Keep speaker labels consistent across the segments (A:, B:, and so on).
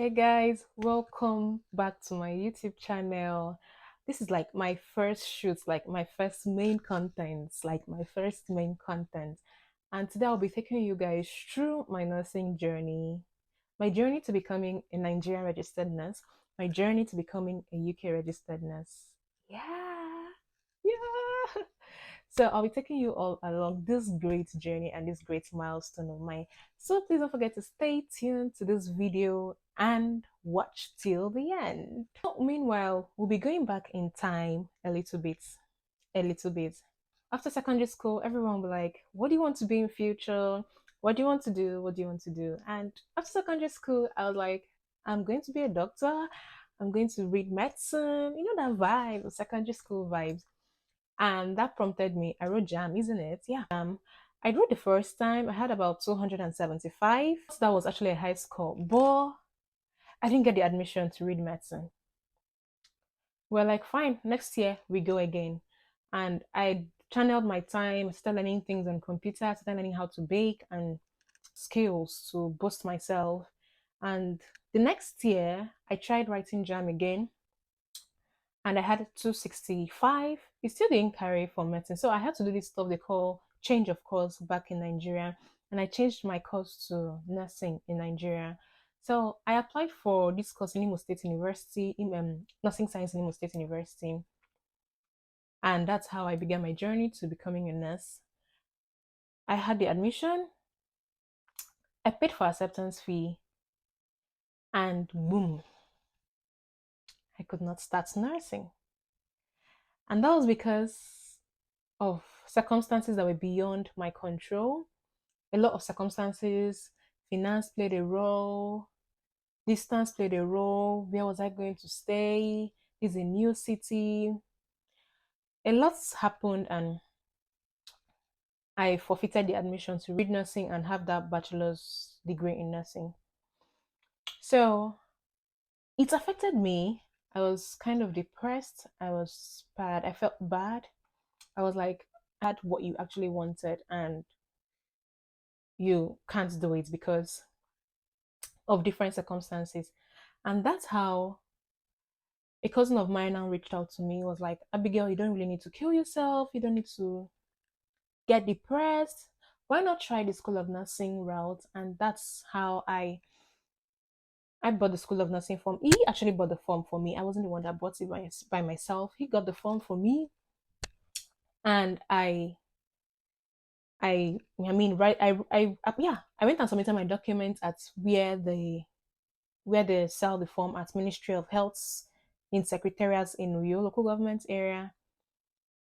A: Hey guys, welcome back to my YouTube channel. This is like my first shoot, like my first main content, And today I'll be taking you guys through my nursing journey, my journey to becoming a Nigerian registered nurse, my journey to becoming a UK registered nurse. Yeah, yeah. So I'll be taking you all along this great journey and this great milestone of mine. So please don't forget to stay tuned to this video and watch till the end. Meanwhile, we'll be going back in time a little bit, a little bit. After secondary school, everyone will be like, what do you want to be in future? What do you want to do? What do you want to do? And after secondary school, I was like, I'm going to be a doctor. I'm going to read medicine. You know that vibe, secondary school vibes. And that prompted me. I wrote jam, isn't it? Yeah. I wrote the first time. I had about 275. That was actually a high score, but I didn't get the admission to read medicine. We're like, fine, next year we go again. And I channeled my time, started learning things on computer, started learning how to bake and skills to boost myself. And the next year, I tried writing jam again and I had 265. It still didn't carry for medicine. So I had to do this stuff they call change of course back in Nigeria. And I changed my course to nursing in Nigeria. So I applied for this course in Imo State University, in nursing science in Imo State University. And that's how I began my journey to becoming a nurse. I had the admission, I paid for acceptance fee, and boom, I could not start nursing. And that was because of circumstances that were beyond my control. A lot of circumstances, finance played a role, distance played a role, where was I going to stay, this is a new city. A lot's happened and I forfeited the admission to read nursing and have that bachelor's degree in nursing. So it affected me. I was kind of depressed. I was bad. I felt bad. I was like, had what you actually wanted and you can't do it because of different circumstances. And that's how a cousin of mine now reached out to me, was like, Abigail, you don't really need to kill yourself. You don't need to get depressed. Why not try the School of Nursing route? And that's how I bought the School of Nursing form. He actually bought the form for me. I wasn't the one that bought it by myself. He got the form for me. And I went and submitted my documents at where they sell the form at Ministry of Health in secretariats in Uyo local government area.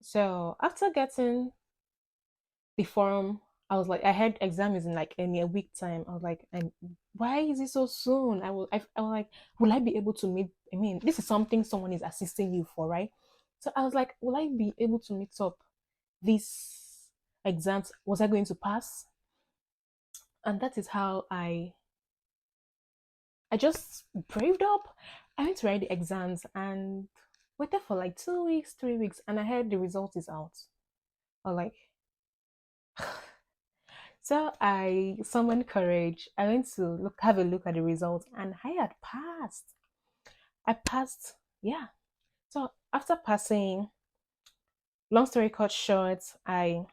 A: So after getting the form, I was like, I had exam is in like in a week time. I was like, and why is it so soon? I was like, will I be able to meet? I mean, this is something someone is assisting you for, right? So I was like, will I be able to meet up these exams? Was I going to pass? And that is how I just braved up. I went to write the exams and waited for like 2 weeks, 3 weeks, and I heard the result is out. I was like, so I summoned courage. I went to have a look at the results, and I had passed. I passed, yeah. So after passing, long story cut short, I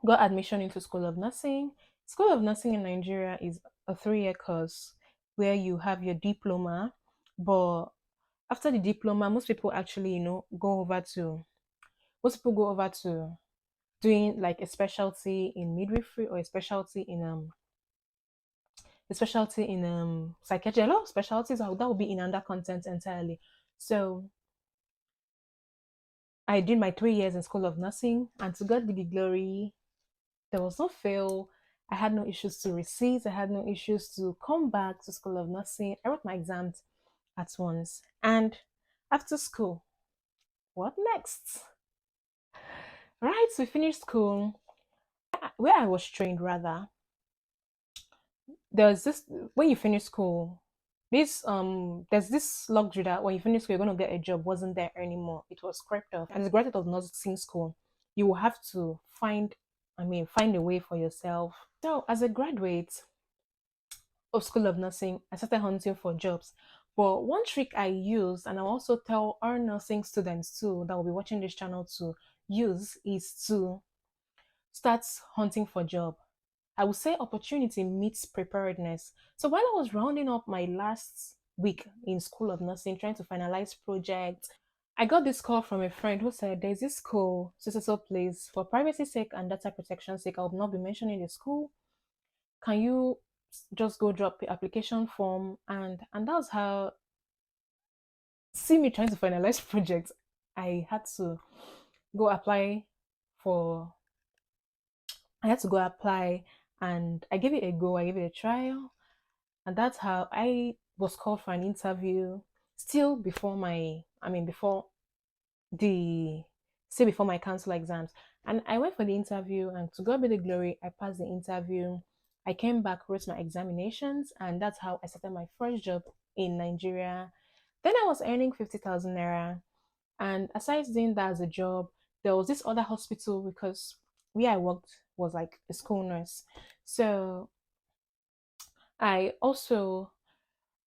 A: got admission into School of Nursing. School of Nursing in Nigeria is a 3-year course where you have your diploma, but after the diploma, most people actually, most people go over to doing like a specialty in midwifery or a specialty in psychiatry. A lot of specialties that will be in under content entirely. So I did my 3 years in School of Nursing, and to God be the glory, there was no fail. I had no issues to receipt. I had no issues to come back to School of Nursing. I wrote my exams at once. And after school, what next? Right, so we finished school. Where I was trained, rather, there's this when you finish school, there's this luxury that when you finish school, you're gonna get a job wasn't there anymore. It was scrapped off. As a graduate of nursing school, you will have to find a way for yourself. So as a graduate, of School of Nursing, I started hunting for jobs. But one trick I use, and I'll also tell our nursing students too that will be watching this channel to use, is to start hunting for job. I would say opportunity meets preparedness. So while I was rounding up my last week in School of Nursing, trying to finalize projects, I got this call from a friend who said there's this school, so place, for privacy sake and data protection sake. I will not be mentioning the school. Can you just go drop the application form? And that's how, see me trying to finalize projects. I had to go apply for I had to go apply, and I gave it a go, I gave it a trial, and that's how I was called for an interview still before before the still before my council exams. And I went for the interview, and to God be the glory, I passed the interview. I came back, wrote my examinations, and that's how I started my first job in Nigeria. Then I was earning 50,000 naira. And aside doing that as a job, there was this other hospital because where I worked was like a school nurse. So I also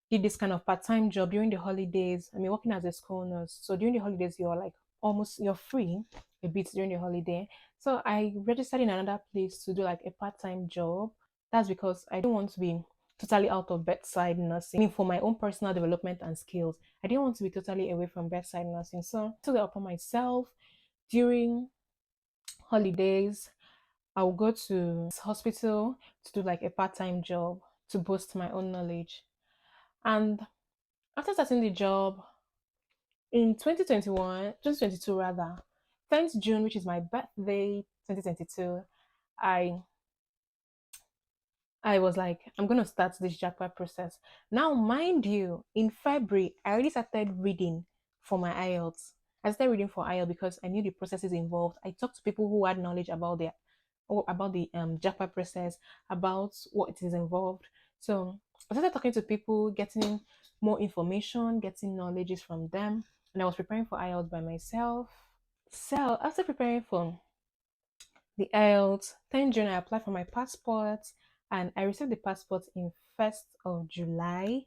A: did this kind of part-time job during the holidays. I mean, working as a school nurse. So during the holidays, you're free a bit during the holiday. So I registered in another place to do like a part-time job. That's because I didn't want to be totally out of bedside nursing. I mean, for my own personal development and skills, I didn't want to be totally away from bedside nursing. So I took it upon myself during holidays. I will go to hospital to do like a part-time job to boost my own knowledge. And after starting the job in 2022 rather, 10th June, which is my birthday, 2022, I I was like, I'm gonna start this jackpot process. Now, mind you, in February, I already started reading for my IELTS. I started reading for IELTS because I knew the processes involved. I talked to people who had knowledge about the jackpot process, about what it is involved. So I started talking to people, getting more information, getting knowledges from them, and I was preparing for IELTS by myself. So after preparing for the IELTS, 10 June I applied for my passport, and I received the passport in 1st of July.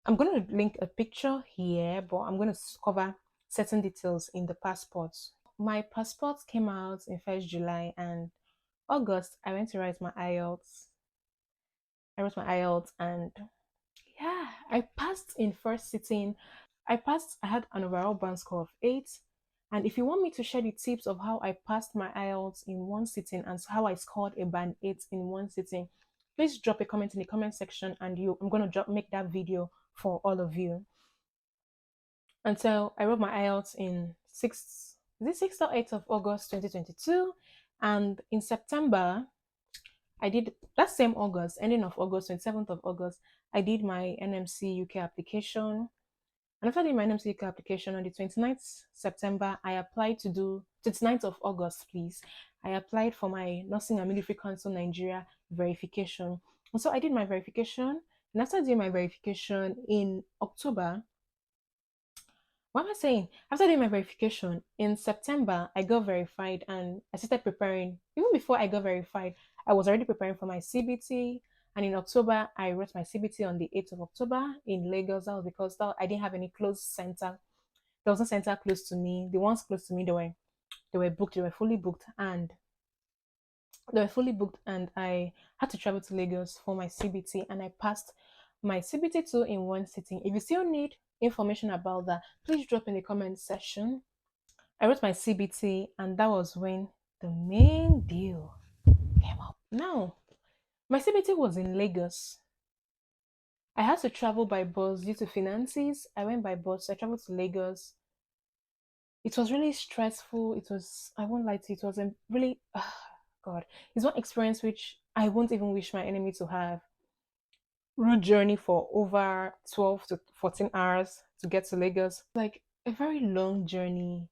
A: I'm going to link a picture here, but I'm going to cover certain details in the passport. My passport came out in 1st July, and August I went to write my IELTS. I wrote my IELTS, and yeah, I passed in first sitting. I passed, I had an overall band score of 8. And if you want me to share the tips of how I passed my IELTS in one sitting and how I scored a band 8 in one sitting, please drop a comment in the comment section, and I'm going to make that video for all of you. And so I wrote my IELTS in 6th or 8th of August 2022. And in September, I did that same August, ending of August, 27th of August, I did my NMC UK application. And after doing my NMC UK application on the 29th September, I applied to do 29th of August, please. I applied for my Nursing and Midwifery Council Nigeria verification. And so I did my verification. And after doing my verification in October, what am I saying? After doing my verification in September, I got verified and I started preparing. Even before I got verified, I was already preparing for my CBT. And in October, I wrote my CBT on the 8th of October in Lagos. That was because I didn't have any close center. There was no center close to me. The ones close to me, they were booked. They were fully booked, and I had to travel to Lagos for my CBT, and I passed my CBT 2 in one sitting. If you still need information about that, please drop in the comment section. I wrote my CBT, and that was when the main deal came up. Now, my CBT was in Lagos. I had to travel by bus due to finances. I went by bus. I traveled to Lagos. It was really stressful. I won't lie to you, it was a really, God, it's one experience which I won't even wish my enemy to have. Road journey for over 12 to 14 hours to get to Lagos. Like a very long journey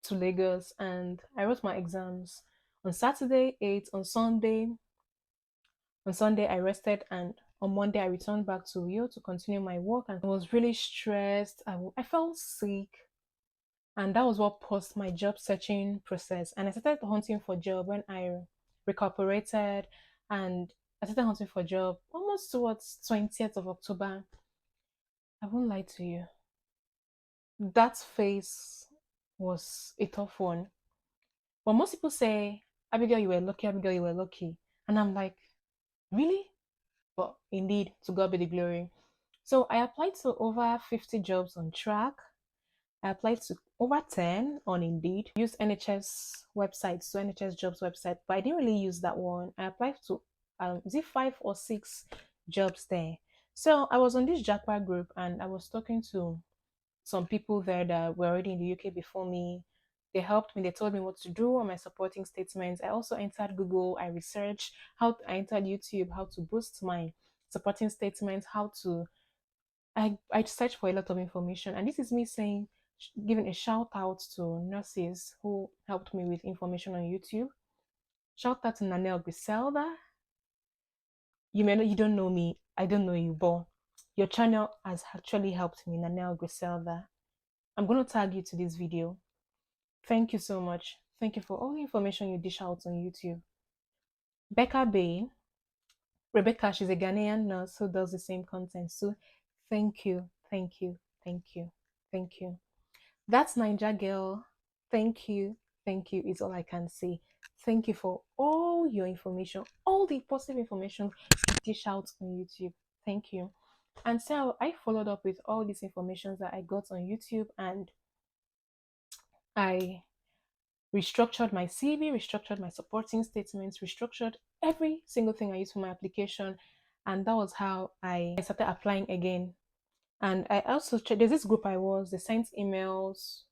A: to Lagos, and I wrote my exams on Saturday 8, on Sunday I rested, and on Monday I returned back to Rio to continue my work, and I was really stressed. I felt sick, and that was what paused my job searching process, and I started hunting for job when I recuperated, and I started hunting for a job almost towards 20th of October. I won't lie to you. That phase was a tough one. But most people say, Abigail, you were lucky, Abigail, you were lucky. And I'm like, really? But indeed, to God be the glory. So I applied to over 50 jobs on track. I applied to over 10 on Indeed. Used NHS websites, so NHS jobs website, but I didn't really use that one. I applied to is it 5 or 6 jobs there. So I was on this Jackpot group and I was talking to some people there that were already in the UK before me. They helped me, they told me what to do on my supporting statements. I also entered Google, I researched I entered YouTube, how to boost my supporting statements, how to I searched for a lot of information, and this is me saying, giving a shout out to nurses who helped me with information on YouTube. Shout out to Nanelle Griselda. You don't know me, I don't know you, but your channel has actually helped me, Nanelle Griselda. I'm going to tag you to this video. Thank you so much. Thank you for all the information you dish out on YouTube. Becca Bay, Rebecca, she's a Ghanaian nurse who does the same content. So thank you, thank you, thank you, thank you. That's Niger Girl. Thank you. Thank you is all I can say. Thank you for all your information, all the positive information you dish out on YouTube. Thank you. And so I followed up with all these informations that I got on YouTube, and I restructured my CV, restructured my supporting statements, restructured every single thing I used for my application. And that was how I started applying again. And I also checked, there's this group they sent emails.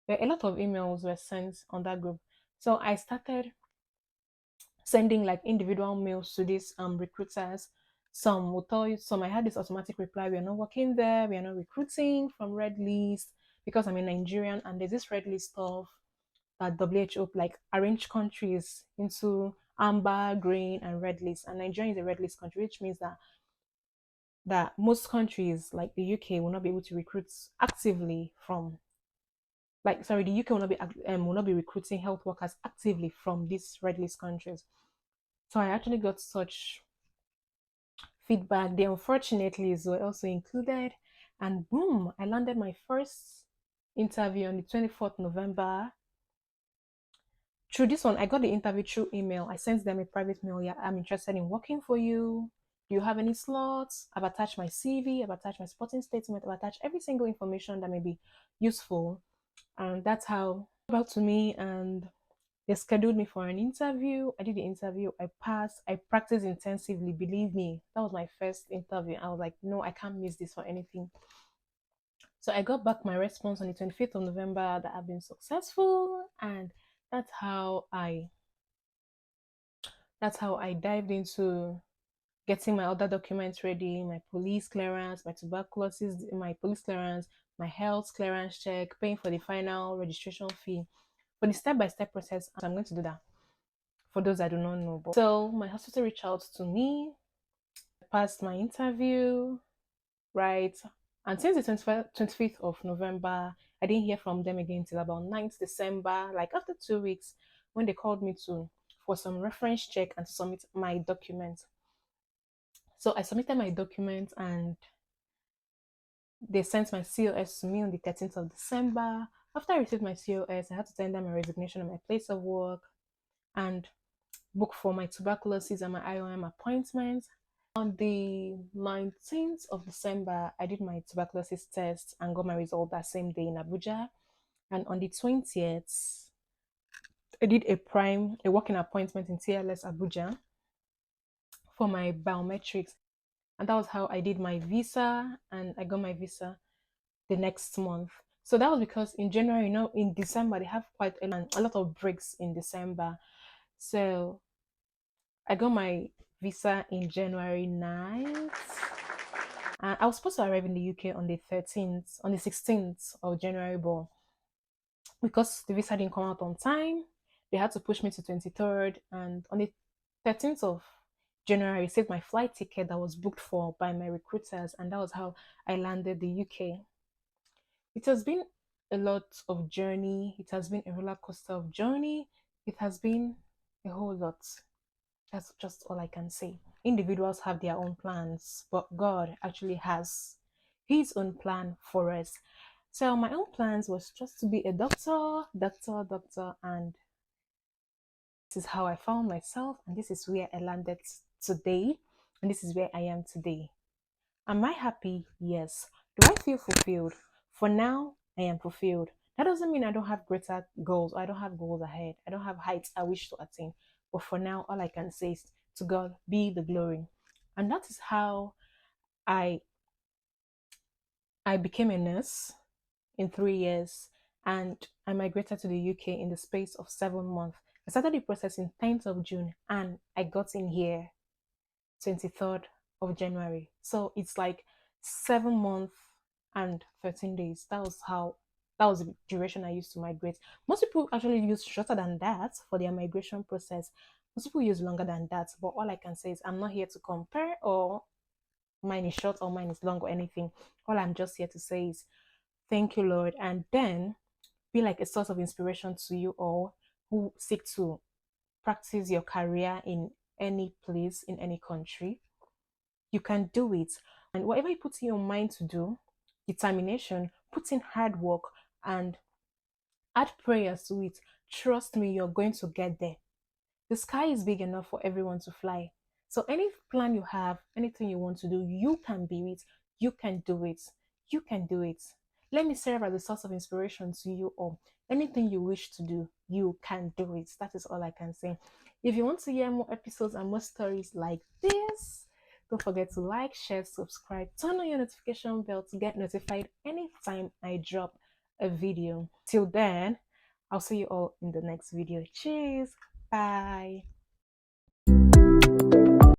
A: A lot of emails were sent on that group. So I started sending like individual mails to these recruiters. Some will tell you, some I had this automatic reply, we are not working there, we are not recruiting from red list because I'm a Nigerian, and there's this red list of that WHO like arrange countries into amber, green, and red list. And Nigeria is a red list country, which means that most countries like the UK will not be able to recruit actively from the UK will not be recruiting health workers actively from these red list countries. So I actually got such feedback. They unfortunately were also included, and boom, I landed my first interview on the 24th November. Through this one, I got the interview through email. I sent them a private mail. Yeah, I'm interested in working for you. Do you have any slots? I've attached my CV, I've attached my supporting statement, I've attached every single information that may be useful. And that's how about to me, and they scheduled me for an interview. I did the interview, I passed, I practiced intensively. Believe me, that was my first interview. I was like, no, I can't miss this for anything. So I got back my response on the 25th of November that I've been successful, and that's how I dived into getting my other documents ready, my police clearance, my police clearance, my health clearance check, paying for the final registration fee. For the step-by-step process, I'm going to do that for those I do not know. But so my hospital reached out to me, passed my interview, right? And since the 25th of November, I didn't hear from them again till about 9th December, like after 2 weeks, when they called me for some reference check and to submit my documents. So I submitted my documents, and they sent my COS to me on the 13th of December. After I received my COS, I had to tender my resignation at my place of work and book for my tuberculosis and my IOM appointment. On the 19th of December, I did my tuberculosis test and got my result that same day in Abuja. And on the 20th, I did a walk-in appointment in TLS Abuja for my biometrics. And that was how I did my visa, and I got my visa the next month. So that was because in January, in December, they have quite a lot of breaks in December. So I got my visa in January 9th. And I was supposed to arrive in the UK on the 16th of January, but because the visa didn't come out on time, they had to push me to 23rd. And on the 13th of January, I received my flight ticket that was booked for by my recruiters, and that was how I landed the UK. It has been a lot of journey. It has been a roller coaster of journey. It has been a whole lot. That's just all I can say. Individuals have their own plans, but God actually has his own plan for us. So my own plans was just to be a doctor, and this is how I found myself, and this is where I landed today, and this is where I am today. Am I happy? Yes. Do I feel fulfilled? For now, I am fulfilled. That doesn't mean I don't have greater goals. I don't have goals ahead. I don't have heights I wish to attain. But for now, all I can say is to God be the glory. And that is how I I became a nurse in 3 years, and I migrated to the UK in the space of 7 months. I started the process in 10th of June and I got in here 23rd of January. So it's like 7 months and 13 days. That was the duration I used to migrate. Most people actually use shorter than that for their migration process. Most people use longer than that. But all I can say is I'm not here to compare or mine is short or mine is long or anything. All I'm just here to say is thank you, Lord. And then be like a source of inspiration to you all who seek to practice your career in any place, in any country. You can do it. And whatever you put in your mind to do, determination, put in hard work, and add prayers to it. Trust me, you're going to get there. The sky is big enough for everyone to fly. So any plan you have, anything you want to do, you can be it. You can do it. You can do it. Let me serve as a source of inspiration to you all. Anything you wish to do, you can do it. That is all I can say. If you want to hear more episodes and more stories like this, don't forget to like, share, subscribe, turn on your notification bell to get notified anytime I drop a video. Till then, I'll see you all in the next video. Cheers. Bye.